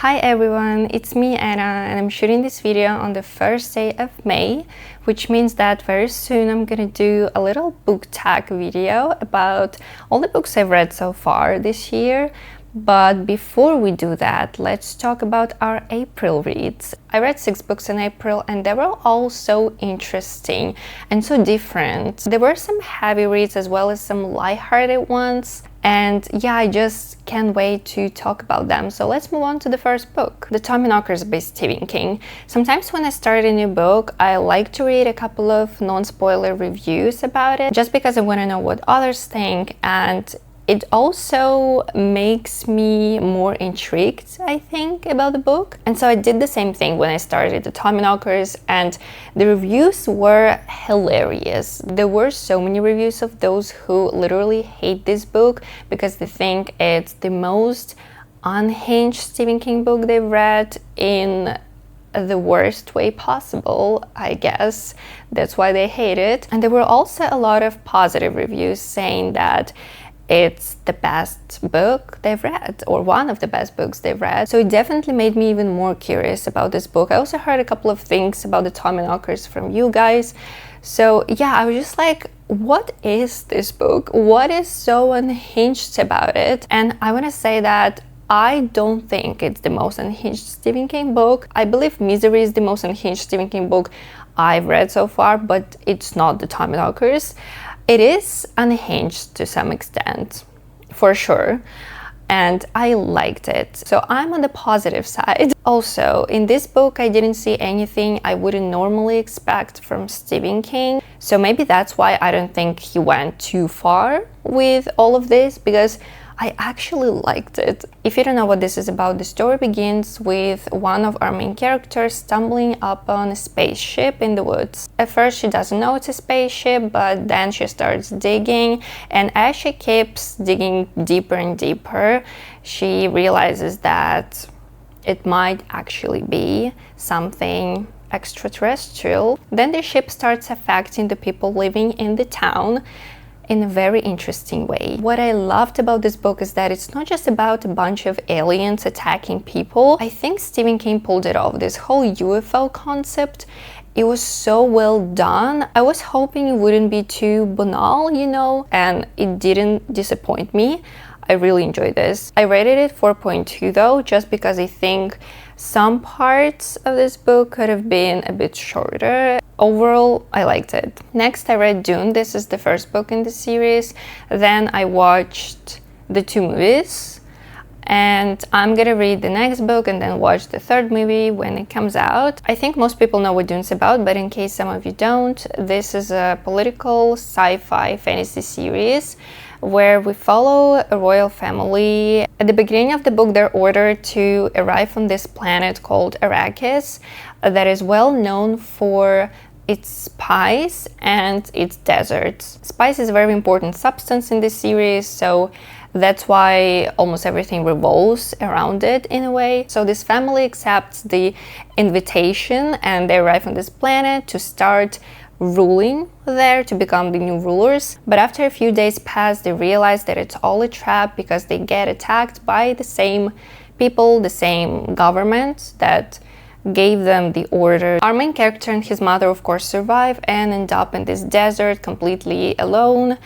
Hi everyone, it's me Anna and I'm shooting this video on the first day of May, which means that very soon I'm gonna do a little book tag video about all the books I've read so far this year. But before we do that, let's talk about our April reads. I read 6 books in April and they were all so interesting and so different. There were some heavy reads as well as some lighthearted ones. And yeah, I just can't wait to talk about them. So let's move on to the first book, The Tommyknockers by Stephen King. Sometimes when I start a new book, I like to read a couple of non-spoiler reviews about it, just because I want to know what others think, and it also makes me more intrigued, I think, about the book. And so I did the same thing when I started The Tommyknockers, and the reviews were hilarious. There were so many reviews of those who literally hate this book because they think it's the most unhinged Stephen King book they've read in the worst way possible, I guess. That's why they hate it. And there were also a lot of positive reviews saying that it's the best book they've read, or one of the best books they've read. So it definitely made me even more curious about this book. I also heard a couple of things about the Tommyknockers from you guys. So yeah, I was just like, what is this book? What is so unhinged about it? And I want to say that I don't think it's the most unhinged Stephen King book. I believe Misery is the most unhinged Stephen King book I've read so far, but it's not the Tommyknockers. It is unhinged to some extent, for sure, and I liked it. So I'm on the positive side. Also, in this book, I didn't see anything I wouldn't normally expect from Stephen King. So maybe that's why I don't think he went too far with all of this, because I actually liked it. If you don't know what this is about, the story begins with one of our main characters stumbling upon a spaceship in the woods. At first she doesn't know it's a spaceship, but then she starts digging, and as she keeps digging deeper and deeper, she realizes that it might actually be something extraterrestrial. Then the ship starts affecting the people living in the town in a very interesting way. What I loved about this book is that it's not just about a bunch of aliens attacking people. I think Stephen King pulled it off, this whole UFO concept. It was so well done. I was hoping it wouldn't be too banal, you know, and it didn't disappoint me. I really enjoyed this. I rated it 4.2 though, just because I think some parts of this book could have been a bit shorter. Overall, I liked it. Next, I read Dune. This is the first book in the series. Then I watched the 2 movies. And I'm gonna read the next book and then watch the 3rd movie when it comes out. I think most people know what Dune's about, but in case some of you don't, this is a political sci-fi fantasy series where we follow a royal family. At the beginning of the book, they're ordered to arrive on this planet called Arrakis that is well known for its spice and its deserts. Spice is a very important substance in this series, so that's why almost everything revolves around it in a way. So this family accepts the invitation and they arrive on this planet to start ruling there, to become the new rulers. But after a few days pass, they realize that it's all a trap because they get attacked by the same people, the same government that gave them the order. Our main character and his mother, of course, survive and end up in this desert completely alone.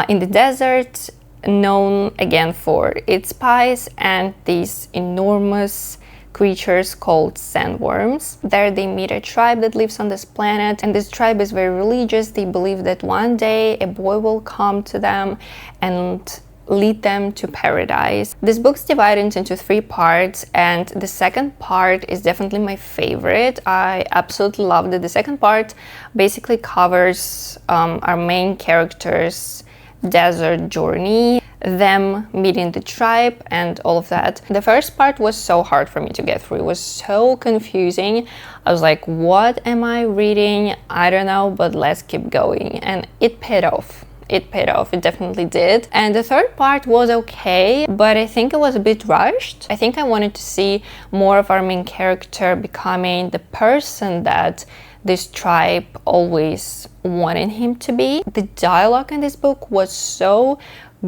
In the desert, known again for its spice and these enormous creatures called sandworms. There they meet a tribe that lives on this planet, and this tribe is very religious. They believe that one day a boy will come to them and lead them to paradise. This book's divided into 3 parts, and the second part is definitely my favorite. I absolutely loved it. The second part basically covers our main character's desert journey, them meeting the tribe and all of that. The first part was so hard for me to get through. It was so confusing. I was like, what am I reading? I don't know, but let's keep going. And it paid off. It paid off, it definitely did. And the third part was okay, but I think it was a bit rushed. I think I wanted to see more of our main character becoming the person that this tribe always wanted him to be. The dialogue in this book was so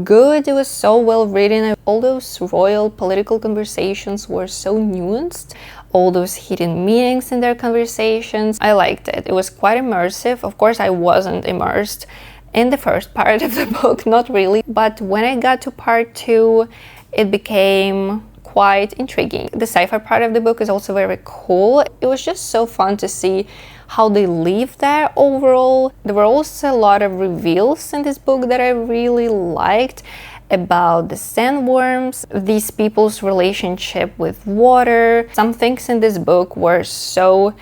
good. It was so well written. All those royal political conversations were so nuanced. All those hidden meanings in their conversations. I liked it. It was quite immersive. Of course, I wasn't immersed in the first part of the book, not really. But when I got to part 2, it became quite intriguing. The sci-fi part of the book is also very cool. It was just so fun to see how they live there overall. There were also a lot of reveals in this book that I really liked about the sandworms, these people's relationship with water. Some things in this book were so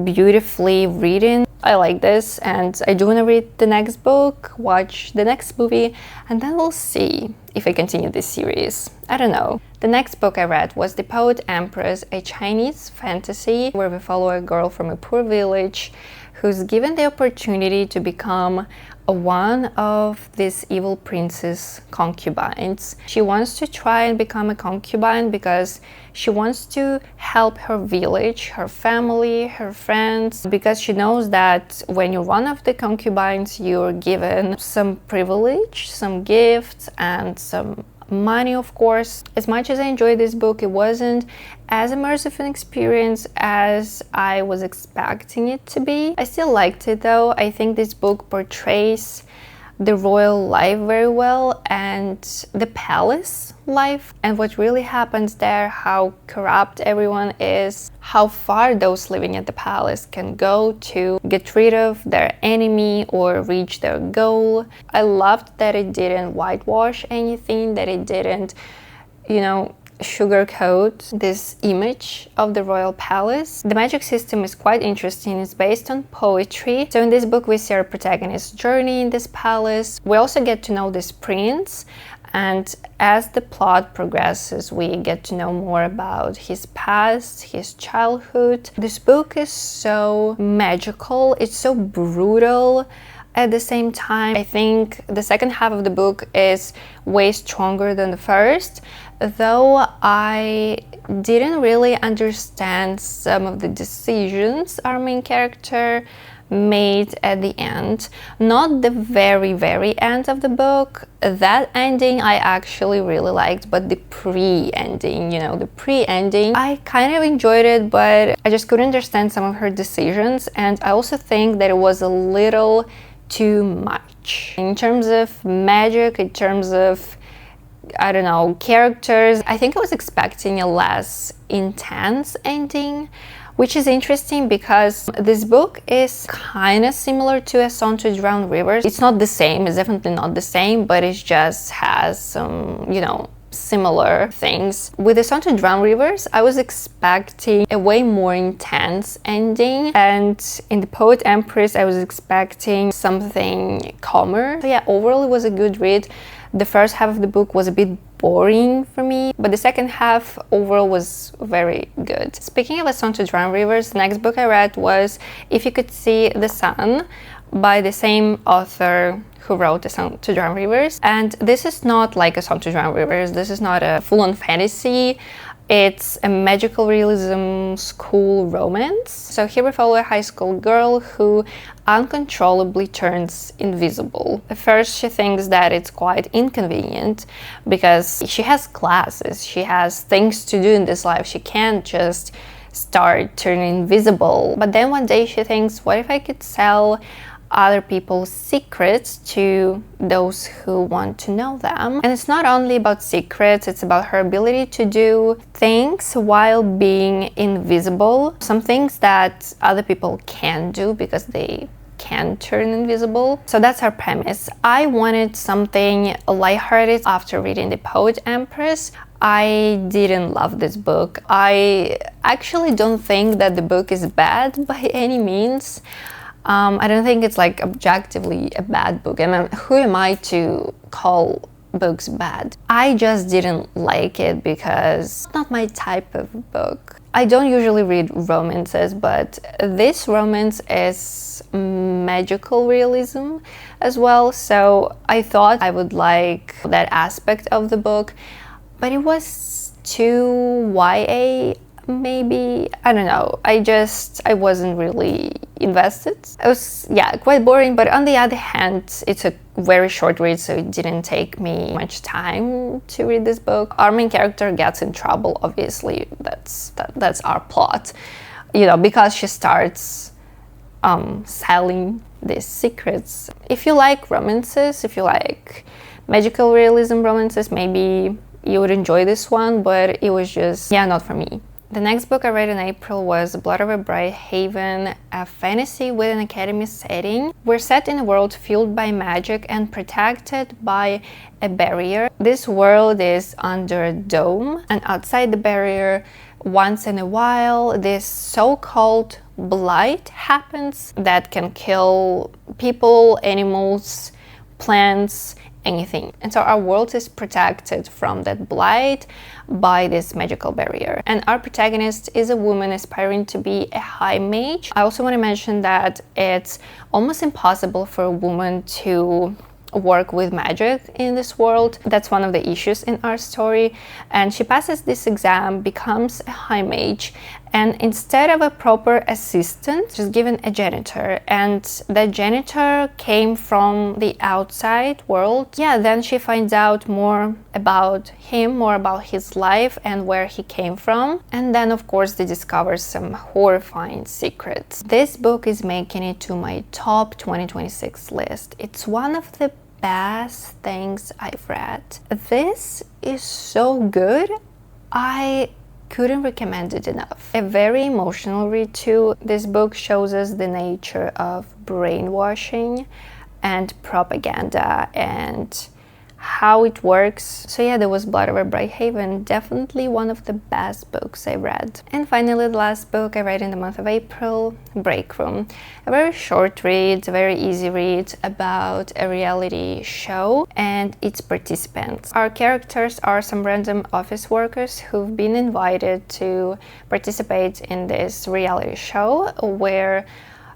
beautifully written. I like this, and I do want to read the next book, watch the next movie, and then we'll see if I continue this series. I don't know. The next book I read was The Poet Empress, a Chinese fantasy where we follow a girl from a poor village who's given the opportunity to become one of this evil prince's concubines. She wants to try and become a concubine because she wants to help her village, her family, her friends, because she knows that when you're one of the concubines, you're given some privilege, some gifts, and some money, of course. As much as I enjoyed this book, it wasn't as immersive an experience as I was expecting it to be. I still liked it though. I think this book portrays the royal life very well and the palace life and what really happens there, how corrupt everyone is, how far those living at the palace can go to get rid of their enemy or reach their goal. I loved that it didn't whitewash anything, that it didn't, sugarcoat this image of the royal palace. The magic system is quite interesting. It's based on poetry. So in this book we see our protagonist's journey in this palace. We also get to know this prince, and as the plot progresses we get to know more about his past, his childhood. This book is so magical, it's so brutal. At the same time, I think the second half of the book is way stronger than the first, though I didn't really understand some of the decisions our main character made at the end. Not the very, very end of the book. That ending I actually really liked, but the pre-ending, the pre-ending, I kind of enjoyed it, but I just couldn't understand some of her decisions, and I also think that it was a little too much. In terms of magic, in terms of, I don't know, characters, I think I was expecting a less intense ending, which is interesting because this book is kind of similar to A Song to Drown Rivers. It's not the same, it's definitely not the same, but it just has some, similar things. With The Song to Drown Rivers, I was expecting a way more intense ending, and in The Poet Empress, I was expecting something calmer. So yeah, overall it was a good read. The first half of the book was a bit boring for me, but the second half overall was very good. Speaking of A Song to Drown Rivers, the next book I read was If You Could See the Sun by the same author who wrote A Song to Drown Rivers. And this is not like A Song to Drown Rivers. This is not a full-on fantasy. It's a magical realism school romance. So here we follow a high school girl who uncontrollably turns invisible. At first she thinks that it's quite inconvenient because she has classes, she has things to do in this life. She can't just start turning invisible. But then one day she thinks, what if I could sell other people's secrets to those who want to know them? And it's not only about secrets, it's about her ability to do things while being invisible. Some things that other people can't do because they can turn invisible. So that's our premise. I wanted something lighthearted after reading The Poet Empress. I didn't love this book. I actually don't think that the book is bad by any means. I don't think it's like objectively a bad book. I mean, who am I to call books bad? I just didn't like it because it's not my type of book. I don't usually read romances, but this romance is magical realism as well, so I thought I would like that aspect of the book, but it was too YA maybe. I don't know. I wasn't really invested. It was, yeah, quite boring, but on the other hand, it's a very short read, so it didn't take me much time to read this book. Our main character gets in trouble, obviously. That's our plot, you know, because she starts selling these secrets. If you like romances, if you like magical realism romances, maybe you would enjoy this one, but it was just, yeah, not for me. The next book I read in April was Blood Over Bright Haven, a fantasy with an academy setting. We're set in a world fueled by magic and protected by a barrier. This world is under a dome, and outside the barrier, once in a while, this so-called blight happens that can kill people, animals, plants, anything. And so our world is protected from that blight by this magical barrier. And our protagonist is a woman aspiring to be a high mage. I also want to mention that it's almost impossible for a woman to work with magic in this world. That's one of the issues in our story. And she passes this exam, becomes a high mage, and instead of a proper assistant, she's given a janitor, and the janitor came from the outside world. Yeah, then she finds out more about him, more about his life and where he came from. And then of course they discover some horrifying secrets. This book is making it to my top 2026 list. It's one of the best things I've read. This is so good. I couldn't recommend it enough. A very emotional read too. This book shows us the nature of brainwashing and propaganda and how it works. So yeah, there was Blood Over Bright Haven, definitely one of the best books I read. And finally, the last book I read in the month of April, Break Room. A very short read, a very easy read about a reality show and its participants. Our characters are some random office workers who've been invited to participate in this reality show where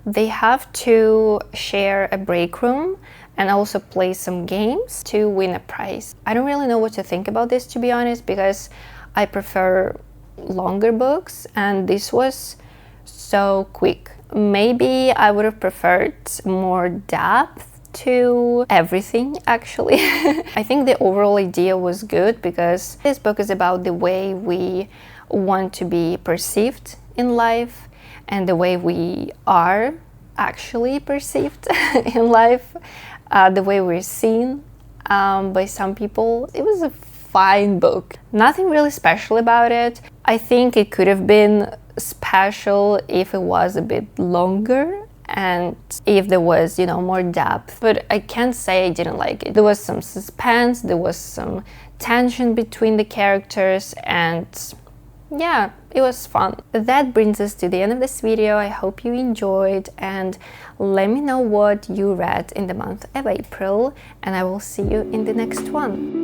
they have to share a break room and also play some games to win a prize. I don't really know what to think about this, to be honest, because I prefer longer books and this was so quick. Maybe I would have preferred more depth to everything, actually. I think the overall idea was good because this book is about the way we want to be perceived in life and the way we are actually perceived in life. The way we're seen by some people. It was a fine book. Nothing really special about it. I think it could have been special if it was a bit longer and if there was, you know, more depth. But I can't say I didn't like it. There was some suspense, there was some tension between the characters, and yeah, it was fun. That brings us to the end of this video. I hope you enjoyed, and let me know what you read in the month of April, and I will see you in the next one.